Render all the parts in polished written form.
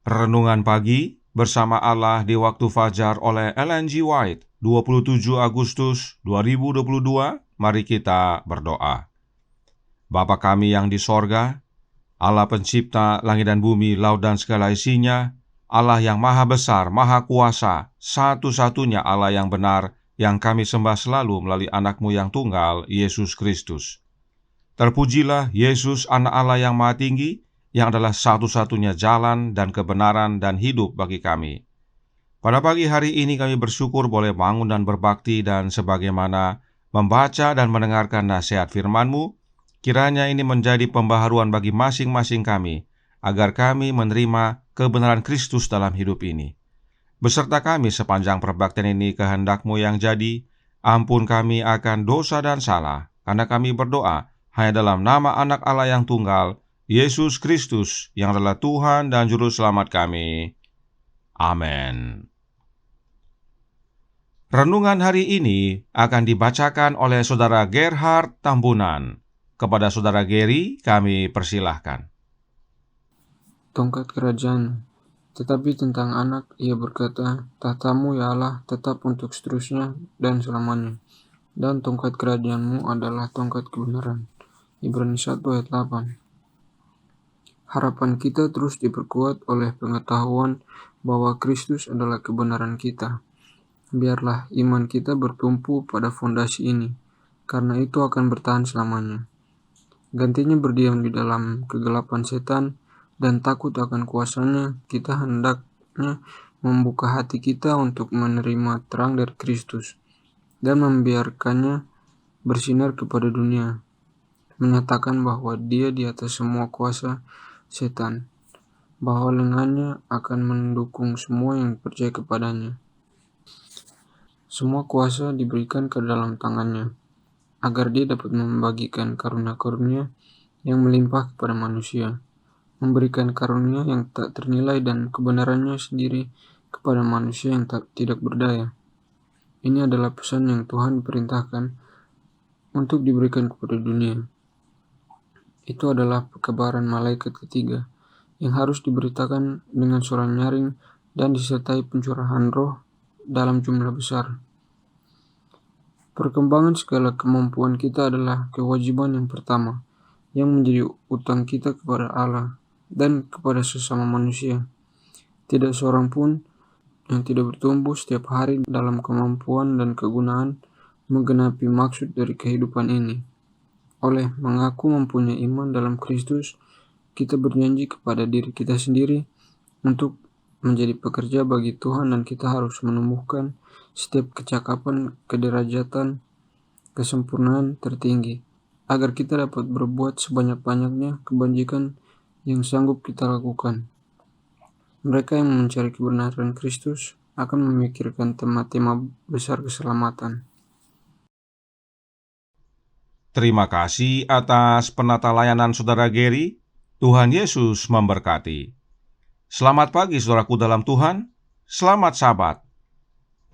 Renungan Pagi bersama Allah di Waktu Fajar oleh Ellen G. White, 27 Agustus 2022. Mari kita berdoa. Bapa kami yang di sorga, Allah pencipta langit dan bumi, laut dan segala isinya, Allah yang maha besar, maha kuasa, satu-satunya Allah yang benar, yang kami sembah selalu melalui anak-Mu yang tunggal, Yesus Kristus. Terpujilah Yesus, anak Allah yang maha tinggi, yang adalah satu-satunya jalan dan kebenaran dan hidup bagi kami. Pada pagi hari ini kami bersyukur boleh bangun dan berbakti, dan sebagaimana membaca dan mendengarkan nasihat firman-Mu, kiranya ini menjadi pembaharuan bagi masing-masing kami, agar kami menerima kebenaran Kristus dalam hidup ini. Beserta kami sepanjang perbaktian ini, kehendak-Mu yang jadi, ampun kami akan dosa dan salah, karena kami berdoa hanya dalam nama anak Allah yang tunggal, Yesus Kristus, yang adalah Tuhan dan Juru Selamat kami. Amin. Renungan hari ini akan dibacakan oleh Saudara Gerhard Tambunan. Kepada Saudara Geri, kami persilahkan. Tongkat kerajaan. Tetapi tentang anak, ia berkata, tahta-Mu ya Allah tetap untuk seterusnya dan selamanya, dan tongkat kerajaan-Mu adalah tongkat kebenaran. Ibrani 1 ayat 8. Harapan kita terus diperkuat oleh pengetahuan bahwa Kristus adalah kebenaran kita. Biarlah iman kita bertumpu pada fondasi ini, karena itu akan bertahan selamanya. Gantinya berdiam di dalam kegelapan setan dan takut akan kuasanya, kita hendaknya membuka hati kita untuk menerima terang dari Kristus dan membiarkannya bersinar kepada dunia, menyatakan bahwa Dia di atas semua kuasa setan, bahwa lengannya akan mendukung semua yang percaya kepadanya. Semua kuasa diberikan ke dalam tangannya, agar Dia dapat membagikan karunia-karunia yang melimpah kepada manusia, memberikan karunia yang tak ternilai dan kebenarannya sendiri kepada manusia yang tidak berdaya. Ini adalah pesan yang Tuhan perintahkan untuk diberikan kepada dunia. Itu adalah pekabaran malaikat ketiga yang harus diberitakan dengan suara nyaring dan disertai pencurahan roh dalam jumlah besar. Perkembangan segala kemampuan kita adalah kewajiban yang pertama, yang menjadi utang kita kepada Allah dan kepada sesama manusia. Tidak seorang pun yang tidak bertumbuh setiap hari dalam kemampuan dan kegunaan menggenapi maksud dari kehidupan ini. Oleh mengaku mempunyai iman dalam Kristus, kita berjanji kepada diri kita sendiri untuk menjadi pekerja bagi Tuhan, dan kita harus menumbuhkan setiap kecakapan, kederajatan, kesempurnaan tertinggi, agar kita dapat berbuat sebanyak-banyaknya kebajikan yang sanggup kita lakukan. Mereka yang mencari kebenaran Kristus akan memikirkan tema-tema besar keselamatan. Terima kasih atas penata layanan Saudara Geri. Tuhan Yesus memberkati. Selamat pagi saudaraku dalam Tuhan. Selamat Sabat.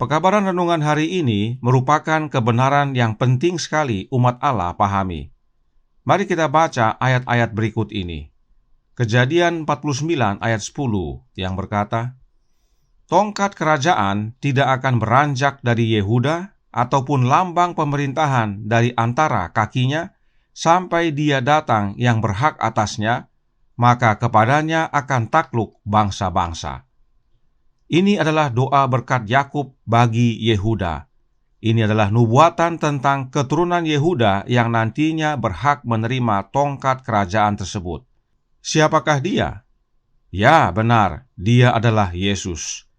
Pekabaran renungan hari ini merupakan kebenaran yang penting sekali umat Allah pahami. Mari kita baca ayat-ayat berikut ini. Kejadian 49 ayat 10 yang berkata, tongkat kerajaan tidak akan beranjak dari Yehuda ataupun lambang pemerintahan dari antara kakinya sampai dia datang yang berhak atasnya, maka kepadanya akan takluk bangsa-bangsa. Ini adalah doa berkat Yakub bagi Yehuda. Ini adalah nubuatan tentang keturunan Yehuda yang nantinya berhak menerima tongkat kerajaan tersebut. Siapakah dia? Ya, benar, dia adalah Yesus.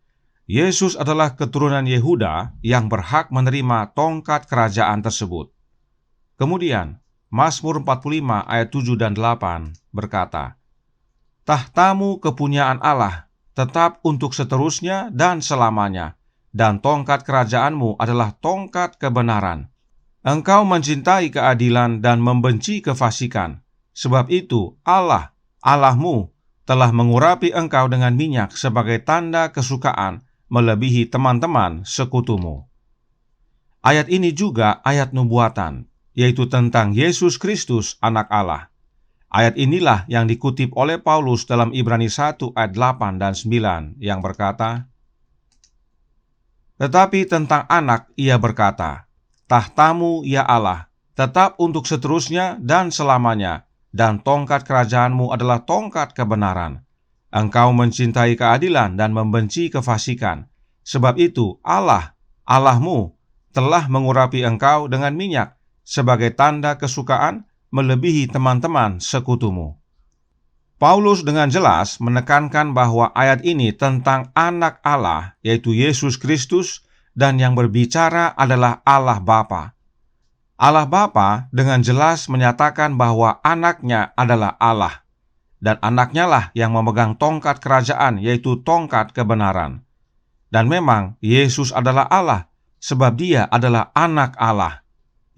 Yesus adalah keturunan Yehuda yang berhak menerima tongkat kerajaan tersebut. Kemudian, Mazmur 45 ayat 7 dan 8 berkata, tahta-Mu kepunyaan Allah, tetap untuk seterusnya dan selamanya, dan tongkat kerajaanmu adalah tongkat kebenaran. Engkau mencintai keadilan dan membenci kefasikan. Sebab itu Allah, Allahmu, telah mengurapi engkau dengan minyak sebagai tanda kesukaan melebihi teman-teman sekutumu. Ayat ini juga ayat nubuatan, yaitu tentang Yesus Kristus, Anak Allah. Ayat inilah yang dikutip oleh Paulus dalam Ibrani 1 ayat 8 dan 9 yang berkata, "Tetapi tentang anak ia berkata, tahtamu ya Allah, tetap untuk seterusnya dan selamanya, dan tongkat kerajaanmu adalah tongkat kebenaran. Engkau mencintai keadilan dan membenci kefasikan. Sebab itu Allah, Allahmu, telah mengurapi engkau dengan minyak sebagai tanda kesukaan melebihi teman-teman sekutumu." Paulus dengan jelas menekankan bahwa ayat ini tentang anak Allah, yaitu Yesus Kristus, dan yang berbicara adalah Allah Bapa. Allah Bapa dengan jelas menyatakan bahwa anaknya adalah Allah, dan anaknya lah yang memegang tongkat kerajaan, yaitu tongkat kebenaran. Dan memang Yesus adalah Allah, sebab dia adalah anak Allah.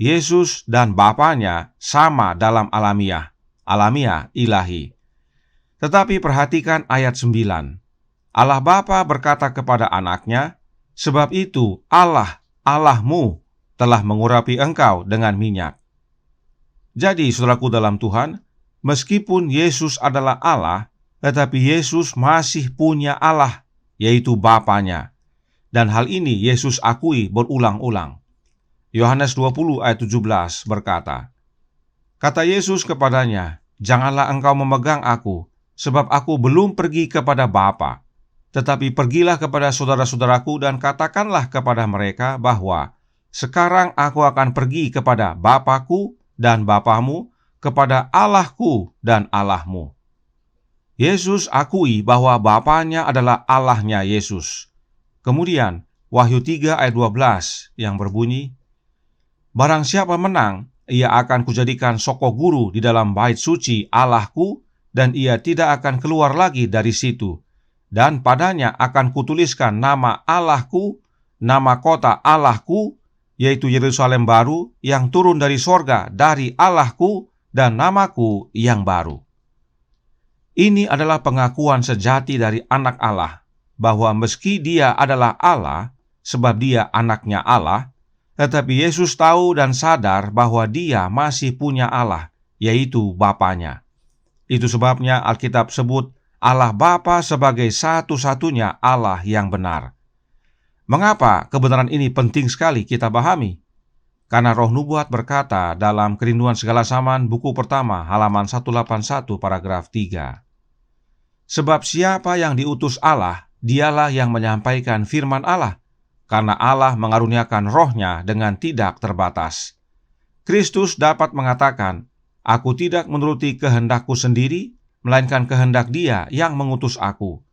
Yesus dan Bapanya sama dalam alamiah ilahi. Tetapi perhatikan ayat 9. Allah Bapa berkata kepada anaknya, "Sebab itu Allah, Allahmu, telah mengurapi engkau dengan minyak." Jadi, saudaraku dalam Tuhan, meskipun Yesus adalah Allah, tetapi Yesus masih punya Allah, yaitu Bapanya. Dan hal ini Yesus akui berulang-ulang. Yohanes 20 ayat 17 berkata, kata Yesus kepadanya, "Janganlah engkau memegang aku, sebab aku belum pergi kepada Bapa. Tetapi pergilah kepada saudara-saudaraku dan katakanlah kepada mereka bahwa sekarang aku akan pergi kepada Bapa-Ku dan Bapamu, kepada Allah-Ku dan Allahmu." Yesus akui bahwa Bapanya adalah Allahnya Yesus. Kemudian Wahyu 3 ayat 12 yang berbunyi, "Barang siapa menang, ia akan kujadikan soko guru di dalam bait suci Allahku, dan ia tidak akan keluar lagi dari situ. Dan padanya akan kutuliskan nama Allahku, nama kota Allahku, yaitu Yerusalem baru, yang turun dari sorga dari Allahku, dan namaku yang baru." Ini adalah pengakuan sejati dari anak Allah, bahwa meski dia adalah Allah, sebab dia anaknya Allah, tetapi Yesus tahu dan sadar bahwa dia masih punya Allah, yaitu Bapanya. Itu sebabnya Alkitab sebut Allah Bapa sebagai satu-satunya Allah yang benar. Mengapa kebenaran ini penting sekali kita pahami? Karena Roh Nubuat berkata dalam Kerinduan Segala Zaman buku pertama halaman 181 paragraf 3, "Sebab siapa yang diutus Allah, dialah yang menyampaikan firman Allah, karena Allah mengaruniakan rohnya dengan tidak terbatas." Kristus dapat mengatakan, "Aku tidak menuruti kehendakku sendiri, melainkan kehendak Dia yang mengutus aku."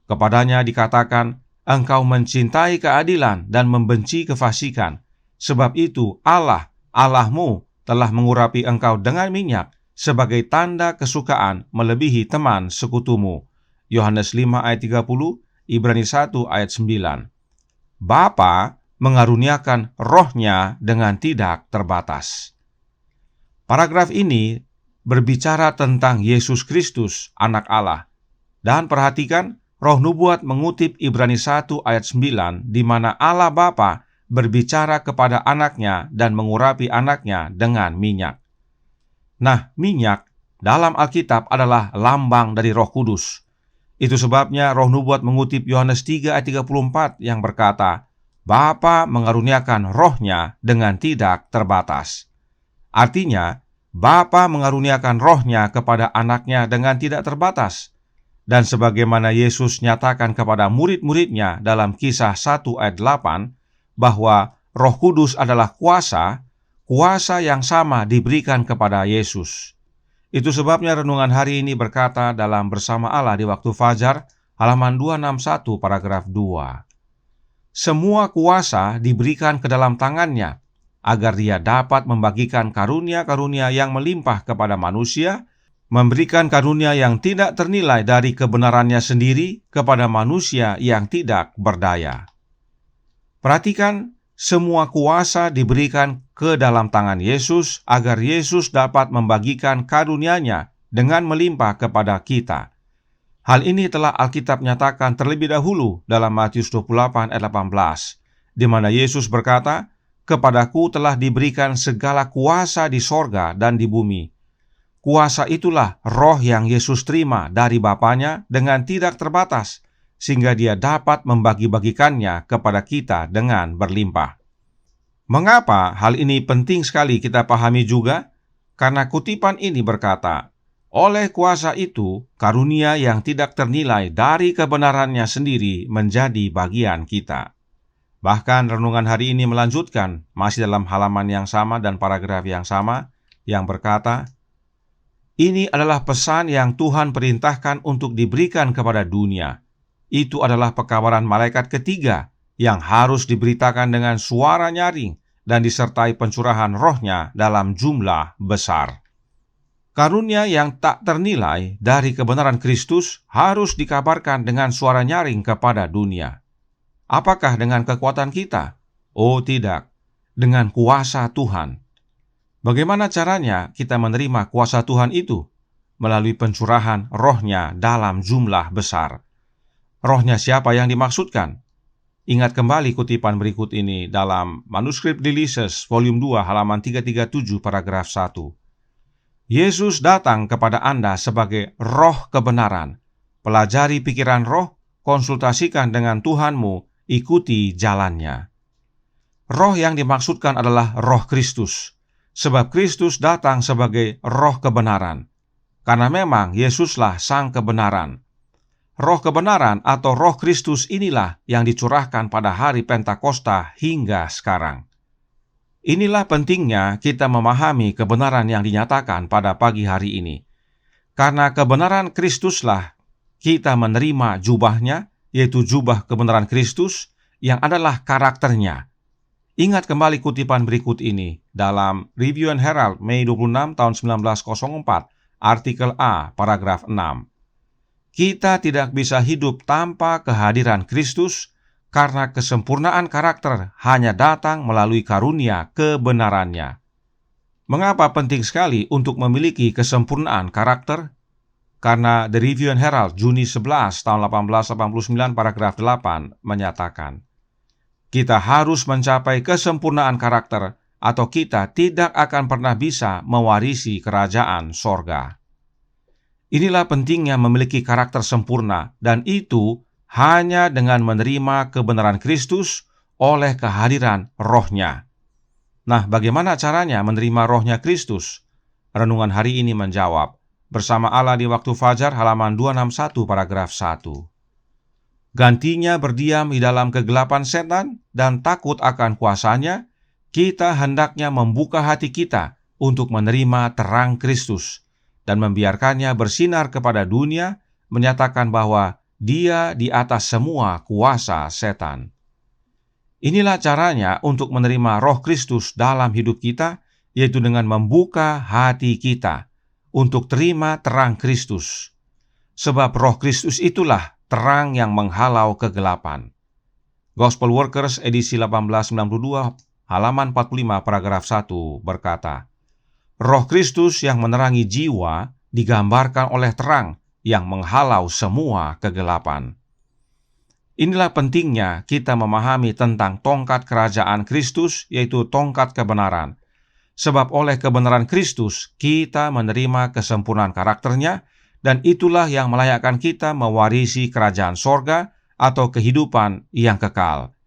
Kepadanya dikatakan, "Engkau mencintai keadilan dan membenci kefasikan. Sebab itu Allah, Allahmu, telah mengurapi engkau dengan minyak sebagai tanda kesukaan melebihi teman sekutumu." Yohanes 5 ayat 30, Ibrani 1 ayat 9. Bapa mengaruniakan rohnya dengan tidak terbatas. Paragraf ini berbicara tentang Yesus Kristus, anak Allah. Dan perhatikan, Roh Nubuat mengutip Ibrani 1 ayat 9, di mana Allah Bapa berbicara kepada anaknya dan mengurapi anaknya dengan minyak. Nah, minyak dalam Alkitab adalah lambang dari Roh Kudus. Itu sebabnya Roh Nubuat mengutip Yohanes 3 ayat 34 yang berkata, "Bapa mengaruniakan rohnya dengan tidak terbatas." Artinya, Bapa mengaruniakan rohnya kepada anaknya dengan tidak terbatas. Dan sebagaimana Yesus nyatakan kepada murid-muridnya dalam Kisah 1 ayat 8, bahwa Roh Kudus adalah kuasa yang sama diberikan kepada Yesus. Itu sebabnya renungan hari ini berkata dalam Bersama Allah di Waktu Fajar, halaman 261 paragraf 2. Semua kuasa diberikan ke dalam tangannya, agar dia dapat membagikan karunia-karunia yang melimpah kepada manusia, memberikan karunia yang tidak ternilai dari kebenarannya sendiri kepada manusia yang tidak berdaya. Perhatikan, semua kuasa diberikan ke dalam tangan Yesus agar Yesus dapat membagikan karunia-Nya dengan melimpah kepada kita. Hal ini telah Alkitab nyatakan terlebih dahulu dalam Matius 28 ayat 18, di mana Yesus berkata, "Kepadaku telah diberikan segala kuasa di sorga dan di bumi." Kuasa itulah roh yang Yesus terima dari Bapanya dengan tidak terbatas, sehingga Dia dapat membagi-bagikannya kepada kita dengan berlimpah. Mengapa hal ini penting sekali kita pahami juga? Karena kutipan ini berkata, oleh kuasa itu, karunia yang tidak ternilai dari kebenarannya sendiri menjadi bagian kita. Bahkan renungan hari ini melanjutkan, masih dalam halaman yang sama dan paragraf yang sama, yang berkata, ini adalah pesan yang Tuhan perintahkan untuk diberikan kepada dunia. Itu adalah pekabaran malaikat ketiga yang harus diberitakan dengan suara nyaring dan disertai pencurahan rohnya dalam jumlah besar. Karunia yang tak ternilai dari kebenaran Kristus harus dikabarkan dengan suara nyaring kepada dunia. Apakah dengan kekuatan kita? Oh tidak, dengan kuasa Tuhan. Bagaimana caranya kita menerima kuasa Tuhan itu? Melalui pencurahan rohnya dalam jumlah besar. Rohnya siapa yang dimaksudkan? Ingat kembali kutipan berikut ini dalam manuskrip Delices, volume 2, halaman 337, paragraf 1. Yesus datang kepada Anda sebagai roh kebenaran. Pelajari pikiran roh, konsultasikan dengan Tuhanmu, ikuti jalannya. Roh yang dimaksudkan adalah roh Kristus, sebab Kristus datang sebagai roh kebenaran. Karena memang Yesuslah sang kebenaran. Roh kebenaran atau roh Kristus inilah yang dicurahkan pada hari Pentakosta hingga sekarang. Inilah pentingnya kita memahami kebenaran yang dinyatakan pada pagi hari ini. Karena kebenaran Kristuslah kita menerima jubahnya, yaitu jubah kebenaran Kristus yang adalah karakternya. Ingat kembali kutipan berikut ini dalam Review and Herald Mei 26 tahun 1904, artikel A, paragraf 6. Kita tidak bisa hidup tanpa kehadiran Kristus karena kesempurnaan karakter hanya datang melalui karunia kebenarannya. Mengapa penting sekali untuk memiliki kesempurnaan karakter? Karena The Review and Herald Juni 11 tahun 1889 paragraf 8 menyatakan, kita harus mencapai kesempurnaan karakter atau kita tidak akan pernah bisa mewarisi kerajaan sorga. Inilah pentingnya memiliki karakter sempurna, dan itu hanya dengan menerima kebenaran Kristus oleh kehadiran rohnya. Nah, bagaimana caranya menerima rohnya Kristus? Renungan hari ini menjawab, bersama Allah di waktu fajar halaman 261 paragraf 1. Gantinya berdiam di dalam kegelapan setan dan takut akan kuasanya, kita hendaknya membuka hati kita untuk menerima terang Kristus dan membiarkannya bersinar kepada dunia, menyatakan bahwa Dia di atas semua kuasa setan. Inilah caranya untuk menerima roh Kristus dalam hidup kita, yaitu dengan membuka hati kita untuk terima terang Kristus. Sebab roh Kristus itulah terang yang menghalau kegelapan. Gospel Workers edisi 1892 halaman 45 paragraf 1 berkata, roh Kristus yang menerangi jiwa digambarkan oleh terang yang menghalau semua kegelapan. Inilah pentingnya kita memahami tentang tongkat kerajaan Kristus, yaitu tongkat kebenaran. Sebab oleh kebenaran Kristus kita menerima kesempurnaan karakternya, dan itulah yang melayakkan kita mewarisi kerajaan sorga atau kehidupan yang kekal.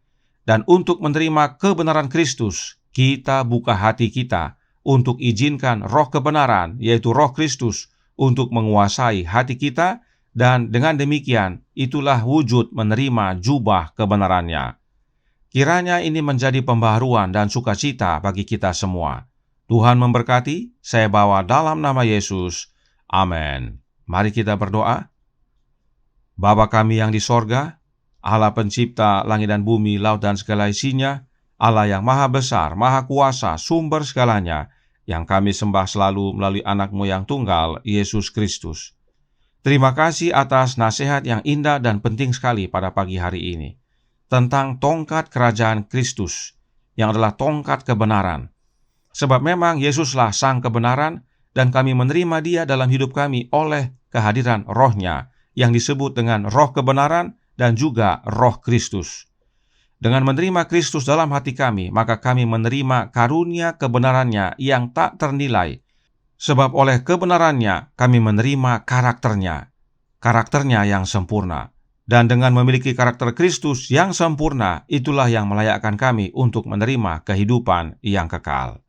Dan untuk menerima kebenaran Kristus, kita buka hati kita untuk izinkan roh kebenaran, yaitu roh Kristus, untuk menguasai hati kita, dan dengan demikian itulah wujud menerima jubah kebenarannya. Kiranya ini menjadi pembaharuan dan sukacita bagi kita semua. Tuhan memberkati, saya bawa dalam nama Yesus. Amin. Mari kita berdoa. Bapa kami yang di sorga, Allah pencipta langit dan bumi, laut dan segala isinya, Allah yang maha besar, maha kuasa, sumber segalanya, yang kami sembah selalu melalui anak-Mu yang tunggal, Yesus Kristus. Terima kasih atas nasihat yang indah dan penting sekali pada pagi hari ini. tentang tongkat kerajaan Kristus, yang adalah tongkat kebenaran. Sebab memang Yesuslah sang kebenaran, dan kami menerima Dia dalam hidup kami oleh kehadiran Roh-Nya, yang disebut dengan Roh kebenaran dan juga Roh Kristus. Dengan menerima Kristus dalam hati kami, maka kami menerima karunia kebenarannya yang tak ternilai. Sebab oleh kebenarannya kami menerima karakternya yang sempurna. Dan dengan memiliki karakter Kristus yang sempurna, itulah yang melayakkan kami untuk menerima kehidupan yang kekal.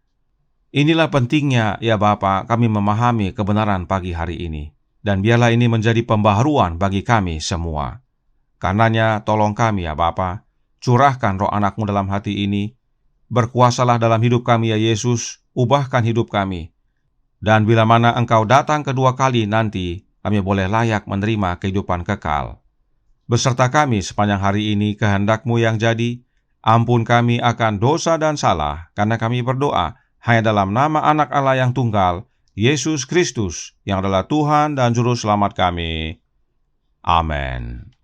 Inilah pentingnya, ya Bapa, kami memahami kebenaran pagi hari ini. Dan biarlah ini menjadi pembaharuan bagi kami semua. Karenanya, tolong kami, ya Bapa, curahkan Roh Anak-Mu dalam hati ini. Berkuasalah dalam hidup kami, ya Yesus, ubahkan hidup kami. Dan bila mana Engkau datang kedua kali nanti, kami boleh layak menerima kehidupan kekal. Beserta kami sepanjang hari ini kehendak-Mu yang jadi, ampun kami akan dosa dan salah, karena kami berdoa hanya dalam nama Anak Allah yang tunggal, Yesus Kristus, yang adalah Tuhan dan Juru Selamat kami. Amin.